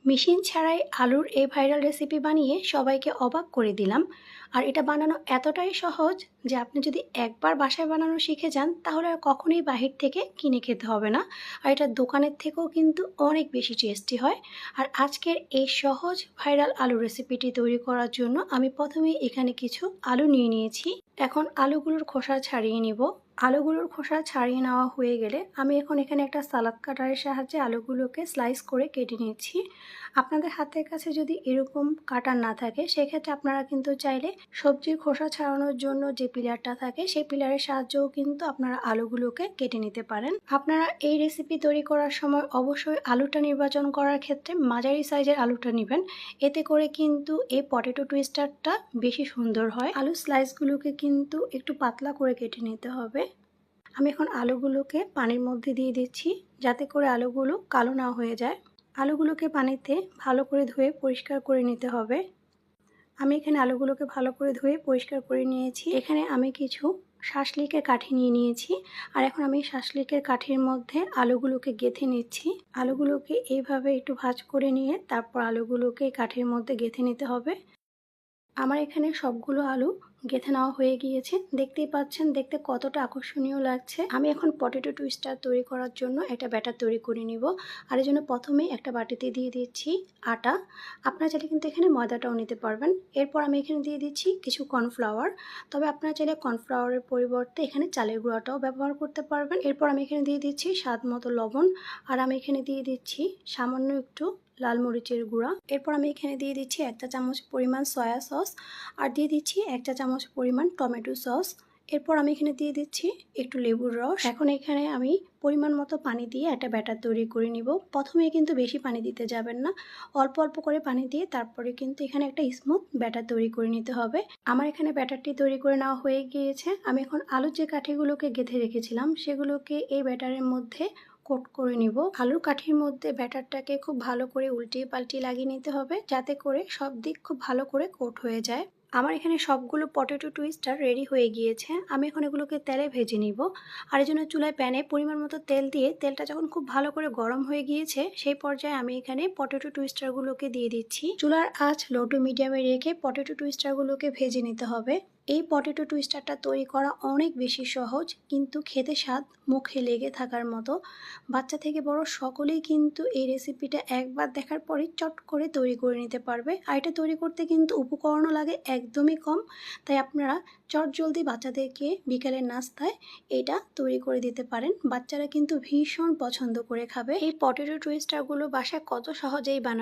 Machine ছাড়াই আলুর এই ভাইরাল রেসিপি বানিয়ে সবাইকে অবাক করে দিলাম। আর এটা বানানো এতটাই সহজ যে আপনি যদি একবার বাসায় বানানো শিখে যান তাহলে আর কখনোই বাহির থেকে কিনে খেতে হবে না। আর এটা দোকানের থেকেও কিন্তু অনেক বেশি টেস্টি হয়। আর আজকের এই সহজ ভাইরাল আলু রেসিপিটি তৈরি করার জন্য আমি প্রথমেই এখানে কিছু আলু নিয়ে নিয়েছি। এখন আলুগুলোর খোসা ছাড়িয়ে নিব। আলুগুলোর খোসা ছাড়িয়ে নেওয়া হয়ে গেলে আমি এখন এখানে একটা সালাদ কাটারের সাহায্যে আলুগুলোকে স্লাইস করে কেটে নিচ্ছি। আপনাদের হাতের কাছে যদি এরকম কাটার না থাকে সেক্ষেত্রে আপনারা কিন্তু চাইলে সবজির খোসা ছাড়ানোর জন্য যে পিলারটা থাকে সেই পিলারের সাহায্যেও কিন্তু আপনারা আলুগুলোকে কেটে নিতে পারেন। আপনারা এই রেসিপি তৈরি করার সময় অবশ্যই আলুটা নির্বাচন করার ক্ষেত্রে মাঝারি সাইজের আলুটা নেবেন। এতে করে কিন্তু এই পটেটো টুইস্টারটা বেশি সুন্দর হয়। আলু স্লাইসগুলোকে কিন্তু একটু পাতলা করে কেটে নিতে হবে। আমি এখন আলুগুলোকে পানির মধ্যে দিয়ে দিচ্ছি যাতে করে আলুগুলো কালো না হয়ে যায়। আলুগুলোকে পানিতে ভালো করে ধুয়ে পরিষ্কার করে নিতে হবে। আমি এখানে আলুগুলোকে ভালো করে ধুয়ে পরিষ্কার করে নিয়েছি। এখানে আমি কিছু শাসলিকের কাঠি নিয়ে নিয়েছি। আর এখন আমি শাসলিকের কাঠির মধ্যে আলুগুলোকে গেঁথে নিচ্ছি। আলুগুলোকে এইভাবে একটু ভাঁজ করে নিয়ে তারপর আলুগুলোকে কাঠির মধ্যে গেঁথে নিতে হবে। আমার এখানে সবগুলো আলু গেঁথে নেওয়া হয়ে গিয়েছে। দেখতেই পাচ্ছেন দেখতে কতটা আকর্ষণীয় লাগছে। আমি এখন পটেটো টুইস্টার তৈরি করার জন্য একটা ব্যাটার তৈরি করে নিব। আর এই জন্য প্রথমেই একটা বাটিতে দিয়ে দিচ্ছি আটা। আপনারা চাইলে কিন্তু এখানে ময়দাটাও নিতে পারবেন। এরপর আমি এখানে দিয়ে দিচ্ছি কিছু কর্নফ্লাওয়ার। তবে আপনারা চাইলে কর্নফ্লাওয়ারের পরিবর্তে এখানে চালের গুঁড়াটাও ব্যবহার করতে পারবেন। এরপর আমি এখানে দিয়ে দিচ্ছি স্বাদ মতো লবণ। আর আমি এখানে দিয়ে দিচ্ছি সামান্য একটু লাল মরিচের গুঁড়া। এরপর আমি এখানে দিয়ে দিচ্ছি 1 চা চামচ পরিমাণ সয়া সস। আর দিয়ে দিচ্ছি 1 চা চামচ পরিমাণ টমেটো সস। এরপর আমি এখানে দিয়ে দিচ্ছি একটু লেবুর রস। এখন এখানে আমি পরিমাণ মতো পানি দিয়ে একটা ব্যাটার তৈরি করে নিব। প্রথমে কিন্তু বেশি পানি দিতে যাবেন না, অল্প অল্প করে পানি দিয়ে তারপরে কিন্তু এখানে একটা স্মুথ ব্যাটার তৈরি করে নিতে হবে। আমার এখানে ব্যাটারটি তৈরি করে নেওয়া হয়ে গিয়েছে। আমি এখন আলুর যে কাঠিগুলোকে গেঁথে রেখেছিলাম সেগুলোকে এই ব্যাটারের মধ্যে কোট করে নিব। আলুর কাঠির মধ্যে ব্যাটারটাকে খুব ভালো করে উল্টিয়ে পাল্টিয়ে লাগিয়ে নিতে হবে যাতে করে সব দিক খুব ভালো করে কোট হয়ে যায়। আমার এখানে সবগুলো পটেটো টুইস্টার রেডি হয়ে গিয়েছে। আমি এখন এগুলোকে তেলে ভেজে নিব। আর এই জন্য চুলায় প্যানে পরিমাণ মতো তেল দিয়ে তেলটা যখন খুব ভালো করে গরম হয়ে গিয়েছে সেই পর্যায়ে আমি এখানে পটেটো টুইস্টারগুলোকে দিয়ে দিচ্ছি। চুলার আঁচ লো টু মিডিয়ামে রেখে পটেটো টুইস্টারগুলোকে ভেজে নিতে হবে। এই পটেটো টুইস্টারটা তৈরি করা অনেক বেশি সহজ, কিন্তু খেতে স্বাদ মুখে লেগে থাকার মতো। বাচ্চা থেকে বড় সকলেই কিন্তু এই রেসিপিটা একবার দেখার পরেই চট করে তৈরি করে নিতে পারবে। আর এটা তৈরি করতে কিন্তু উপকরণও লাগে একদমই কম। তাই আপনারা চটজলদি বাচ্চাদেরকে বিকেলের নাস্তায় এটা তৈরি করে দিতে পারেন। বাচ্চারা কিন্তু ভীষণ পছন্দ করে খাবে। এই পটেটো টুইস্টারগুলো বাসায় কত সহজেই বানানো